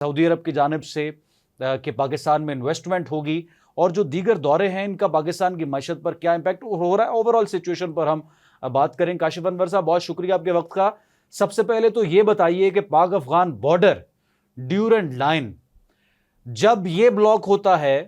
Saudi अरब की जानिब से कि पाकिस्तान में इन्वेस्टमेंट होगी और जो दीगर दौरे हैं इनका पाकिस्तान की मईशत पर क्या इम्पैक्ट हो रहा है, ओवरऑल सिचुएशन पर हम बात करें। काशिफ अनवर साहब, बहुत शुक्रिया आपके वक्त का। सबसे पहले तो ये बताइए कि पाक अफगान बॉर्डर ड्यूरेंट लाइन जब ये ब्लॉक होता है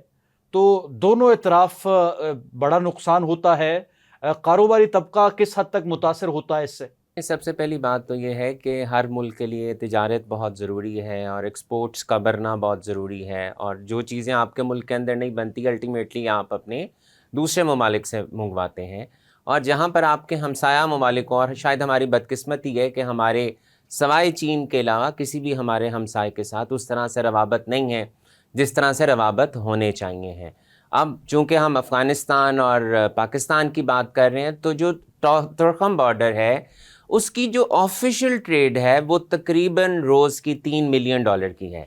तो दोनों इतराफ बड़ा नुकसान होता है, कारोबारी तबका किस हद तक मुतासर होता है इससे? सबसे पहली बात तो ये है कि हर मुल्क के लिए तिजारत बहुत ज़रूरी है और एक्सपोर्ट्स का बढ़ना बहुत ज़रूरी है, और जो चीज़ें आपके मुल्क के अंदर नहीं बनती अल्टीमेटली आप अपने दूसरे ममालिक से मंगवाते हैं। और जहाँ पर आपके हमसाया ममालिक, और शायद हमारी बदकिस्मती है कि हमारे सवाए चीन के अलावा किसी भी हमारे हमसाए के साथ उस तरह से रवाबत नहीं है जिस तरह से रवाबत होने चाहिए हैं। अब चूँकि हम अफ़गानिस्तान और पाकिस्तान की बात कर रहे हैं, तो जो तुर्कम बॉर्डर है उसकी जो ऑफिशियल ट्रेड है वो तकरीबन रोज़ की $3 मिलियन की है।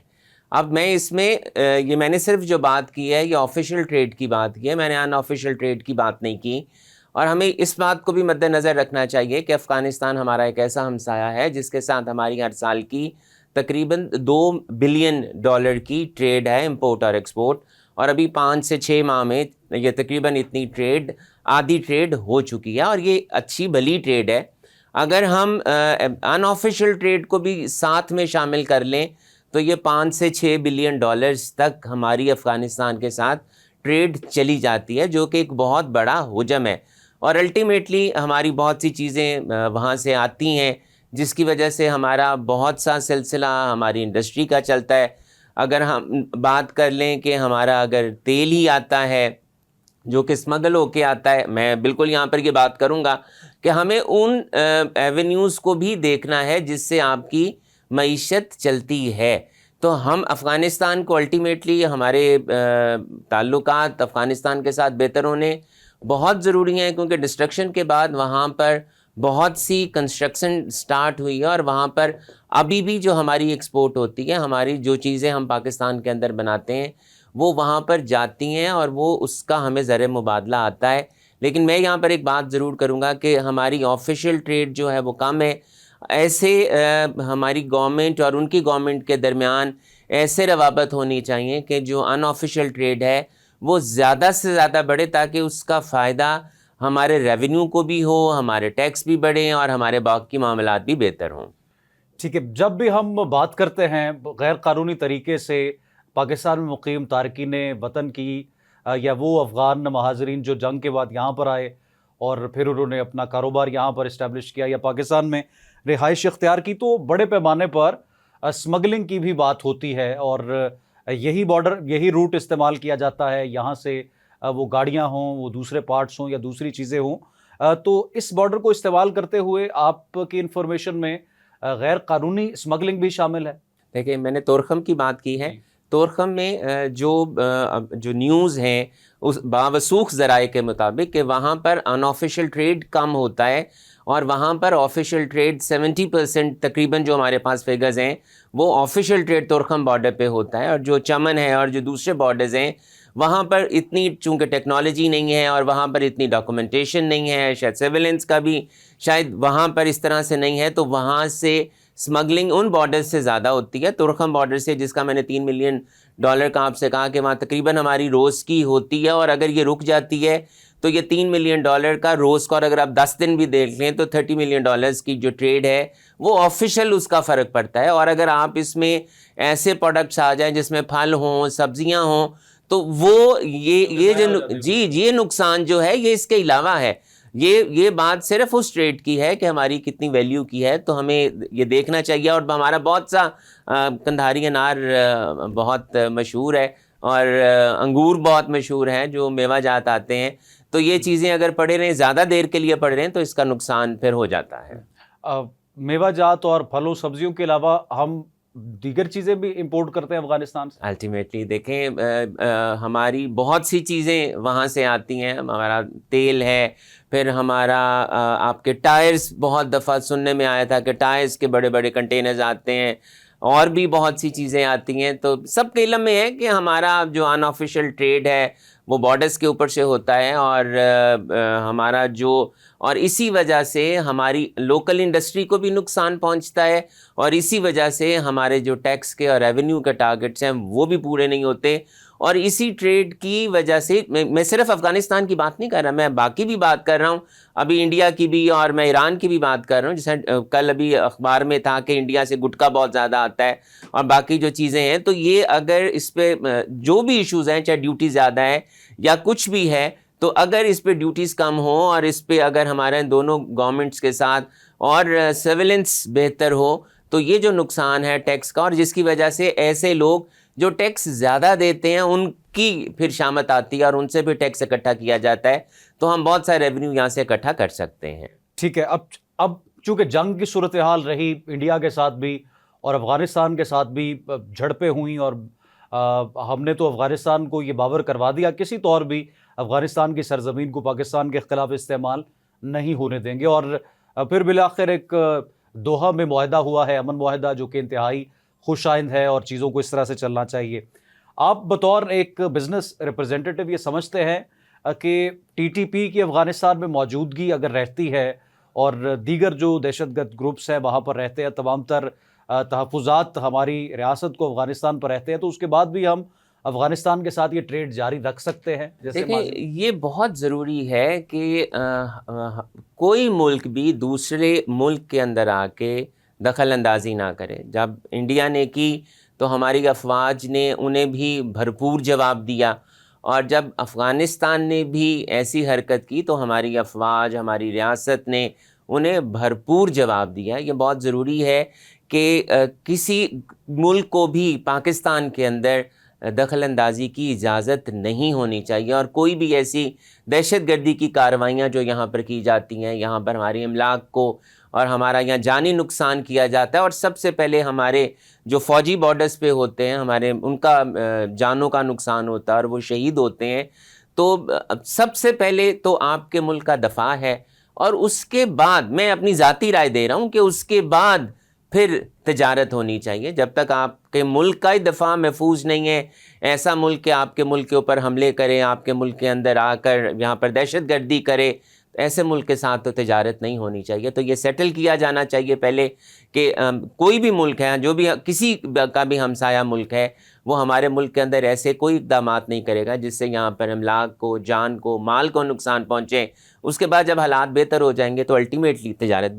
अब मैं इसमें ये मैंने सिर्फ जो बात की है ये ऑफिशियल ट्रेड की बात की है, मैंने अनऑफिशियल ट्रेड की बात नहीं की। और हमें इस बात को भी मद्देनज़र रखना चाहिए कि अफ़गानिस्तान हमारा एक ऐसा हमसाया है जिसके साथ हमारी हर साल की तकरीबन $2 बिलियन की ट्रेड है, इंपोर्ट और एक्सपोर्ट, और अभी 5 से 6 माह में ये तकरीबन इतनी ट्रेड, आधी ट्रेड हो चुकी है, और ये अच्छी भली ट्रेड है। अगर हम अनऑफिशियल ट्रेड को भी साथ में शामिल कर लें तो ये 5 से 6 बिलियन डॉलर्स तक हमारी अफ़गानिस्तान के साथ ट्रेड चली जाती है, जो कि एक बहुत बड़ा हुजम है। और अल्टीमेटली हमारी बहुत सी चीज़ें वहाँ से आती हैं जिसकी वजह से हमारा बहुत सा सिलसिला हमारी इंडस्ट्री का चलता है। अगर हम बात कर लें कि हमारा अगर तेल ही आता है जो कि स्मगल होके आता है, मैं बिल्कुल यहाँ पर ये बात करूँगा कि हमें उन एवेन्यूज़ को भी देखना है जिससे आपकी मईशत चलती है। तो हम अफ़गानिस्तान को अल्टीमेटली हमारे ताल्लुकात अफ़गानिस्तान के साथ बेहतर होने बहुत ज़रूरी हैं, क्योंकि डिस्ट्रक्शन के बाद वहाँ पर बहुत सी कंस्ट्रक्शन स्टार्ट हुई है, और वहाँ पर अभी भी जो हमारी एक्सपोर्ट होती है, हमारी जो चीज़ें हम पाकिस्तान के अंदर बनाते हैं वो वहाँ पर जाती हैं और वो उसका हमें ज़र मुबादला आता है। लेकिन मैं यहाँ पर एक बात ज़रूर करूँगा कि हमारी ऑफिशियल ट्रेड जो है वो कम है। ऐसे हमारी गवर्नमेंट और उनकी गवर्नमेंट के दरमियान ऐसे रवाबत होनी चाहिए कि जो अनऑफिशियल ट्रेड है वो ज़्यादा से ज़्यादा बढ़े, ताकि उसका फ़ायदा हमारे रेवेन्यू को भी हो, हमारे टैक्स भी बढ़ें और हमारे बाकी मामलात भी बेहतर हों। ठीक है, जब भी हम बात करते हैं गैर कानूनी तरीके से पाकिस्तान में मुकीम तारकीन वतन की या वो अफ़गान महाजरीन जो जंग के बाद यहाँ पर आए और फिर उन्होंने अपना कारोबार यहाँ पर इस्टेब्लिश किया या पाकिस्तान में रिहाइश इख्तियार की, तो बड़े पैमाने पर स्मगलिंग की भी बात होती है और यही बॉर्डर, यही रूट इस्तेमाल किया जाता है। यहाँ से वो गाड़ियाँ हों, वो दूसरे पार्ट्स हों या दूसरी चीज़ें हों, तो इस बॉर्डर को इस्तेमाल करते हुए आपकी इंफॉर्मेशन में गैर कानूनी स्मगलिंग भी शामिल है। देखिए, मैंने तोरखम की बात की है। तोरखम में जो न्यूज़ हैं उस बावसूख ज़राए के मुताबिक कि वहाँ पर अनऑफिशियल ट्रेड कम होता है और वहाँ पर ऑफिशियल ट्रेड 70% तकरीबन जो हमारे पास फिगर्स हैं वो ऑफिशियल ट्रेड तोरखम बॉर्डर पे होता है। और जो चमन है और जो दूसरे बॉर्डर्स हैं वहाँ पर इतनी चूँकि टेक्नोलॉजी नहीं है और वहाँ पर इतनी डॉक्यूमेंटेशन नहीं है, शायद सर्विलेंस का भी शायद वहाँ पर इस तरह से नहीं है, तो वहाँ से स्मगलिंग उन बॉर्डर से ज़्यादा होती है। तुर्कम बॉर्डर से, जिसका मैंने $3 मिलियन का आपसे कहा कि वहाँ तकरीबन हमारी रोज़ की होती है, और अगर ये रुक जाती है तो ये $3 मिलियन का रोज़ का, और अगर आप 10 दिन भी देख लें तो $30 मिलियन की जो ट्रेड है वो ऑफिशियल उसका फ़र्क पड़ता है। और अगर आप इसमें ऐसे प्रोडक्ट्स आ जाएँ जिसमें फल हों, सब्ज़ियाँ हों, तो वो ये जो ये नुकसान जो है ये इसके अलावा है। ये बात सिर्फ उस ट्रेड की है कि हमारी कितनी वैल्यू की है, तो हमें ये देखना चाहिए। और हमारा बहुत सा कंधारी अनार बहुत मशहूर है और अंगूर बहुत मशहूर हैं जो मेवा जात आते हैं, तो ये चीज़ें अगर पड़े रहें, ज़्यादा देर के लिए पड़े रहें, तो इसका नुकसान फिर हो जाता है। मेवा जात और फलों सब्जियों के अलावा हम दीगर चीज़ें भी इंपोर्ट करते हैं अफगानिस्तान से। अल्टीमेटली देखें, हमारी बहुत सी चीज़ें वहाँ से आती हैं। हमारा तेल है, फिर हमारा आपके टायर्स, बहुत दफ़ा सुनने में आया था कि टायर्स के बड़े बड़े कंटेनर्स आते हैं, और भी बहुत सी चीज़ें आती हैं। तो सबके इल्म में है कि हमारा जो अनऑफिशियल ट्रेड है وہ بارڈرز کے اوپر سے ہوتا ہے، اور ہمارا جو اور اسی وجہ سے ہماری لوکل انڈسٹری کو بھی نقصان پہنچتا ہے، اور اسی وجہ سے ہمارے جو ٹیکس کے اور ریونیو کے ٹارگٹس ہیں وہ بھی پورے نہیں ہوتے، اور اسی ٹریڈ کی وجہ سے میں صرف افغانستان کی بات نہیں کر رہا، میں باقی بھی بات کر رہا ہوں، ابھی انڈیا کی بھی اور میں ایران کی بھی بات کر رہا ہوں، جیسے کل ابھی اخبار میں تھا کہ انڈیا سے گٹکا بہت زیادہ آتا ہے اور باقی جو چیزیں ہیں، تو یہ اگر اس پہ جو بھی ایشوز ہیں، چاہے ڈیوٹی زیادہ ہے یا کچھ بھی ہے، تو اگر اس پہ ڈیوٹیز کم ہوں اور اس پہ اگر ہمارے دونوں گورنمنٹس کے ساتھ اور سرویلنس بہتر ہو، تو یہ جو نقصان ہے ٹیکس کا، اور جس کی وجہ سے ایسے لوگ جو ٹیکس زیادہ دیتے ہیں ان کی پھر شامت آتی ہے اور ان سے بھی ٹیکس اکٹھا کیا جاتا ہے، تو ہم بہت سارا ریونیو یہاں سے اکٹھا کر سکتے ہیں۔ ٹھیک ہے، اب چونکہ جنگ کی صورتحال رہی انڈیا کے ساتھ بھی اور افغانستان کے ساتھ بھی، جھڑپیں ہوئیں، اور ہم نے تو افغانستان کو یہ باور کروا دیا کسی طور بھی افغانستان کی سرزمین کو پاکستان کے خلاف استعمال نہیں ہونے دیں گے، اور پھر بالآخر ایک دوحہ میں معاہدہ ہوا ہے، امن معاہدہ، جو کہ انتہائی خوش آئند ہے اور چیزوں کو اس طرح سے چلنا چاہیے۔ آپ بطور ایک بزنس ریپرزینٹیٹو یہ سمجھتے ہیں کہ ٹی ٹی پی کی افغانستان میں موجودگی اگر رہتی ہے اور دیگر جو دہشت گرد گروپس ہیں وہاں پر رہتے ہیں، تمام تر تحفظات ہماری ریاست کو افغانستان پر رہتے ہیں، تو اس کے بعد بھی ہم افغانستان کے ساتھ یہ ٹریڈ جاری رکھ سکتے ہیں؟ جیسے دیکھیں، یہ بہت ضروری ہے کہ کوئی ملک بھی دوسرے ملک کے اندر آ کے دخل اندازی نہ کرے۔ جب انڈیا نے کی تو ہماری افواج نے انہیں بھی بھرپور جواب دیا، اور جب افغانستان نے بھی ایسی حرکت کی تو ہماری افواج، ہماری ریاست نے انہیں بھرپور جواب دیا۔ یہ بہت ضروری ہے کہ کسی ملک کو بھی پاکستان کے اندر دخل اندازی کی اجازت نہیں ہونی چاہیے، اور کوئی بھی ایسی دہشت گردی کی کارروائیاں جو یہاں پر کی جاتی ہیں، یہاں پر ہماری املاک کو اور ہمارا یہاں جانی نقصان کیا جاتا ہے، اور سب سے پہلے ہمارے جو فوجی بارڈرز پہ ہوتے ہیں، ہمارے ان کا جانوں کا نقصان ہوتا ہے اور وہ شہید ہوتے ہیں، تو سب سے پہلے تو آپ کے ملک کا دفاع ہے، اور اس کے بعد میں اپنی ذاتی رائے دے رہا ہوں کہ اس کے بعد پھر تجارت ہونی چاہیے۔ جب تک آپ کے ملک کا ہی دفاع محفوظ نہیں ہے، ایسا ملک کہ آپ کے ملک کے اوپر حملے کرے، آپ کے ملک کے اندر آ کر یہاں پر دہشت گردی کرے، ایسے ملک کے ساتھ تو تجارت نہیں ہونی چاہیے۔ تو یہ سیٹل کیا جانا چاہیے پہلے کہ کوئی بھی ملک ہے، جو بھی کسی کا بھی ہمسایہ ملک ہے، وہ ہمارے ملک کے اندر ایسے کوئی اقدامات نہیں کرے گا جس سے یہاں پر املاک کو، جان کو، مال کو نقصان پہنچے۔ اس کے بعد جب حالات بہتر ہو جائیں گے تو الٹیمیٹلی تجارت بھی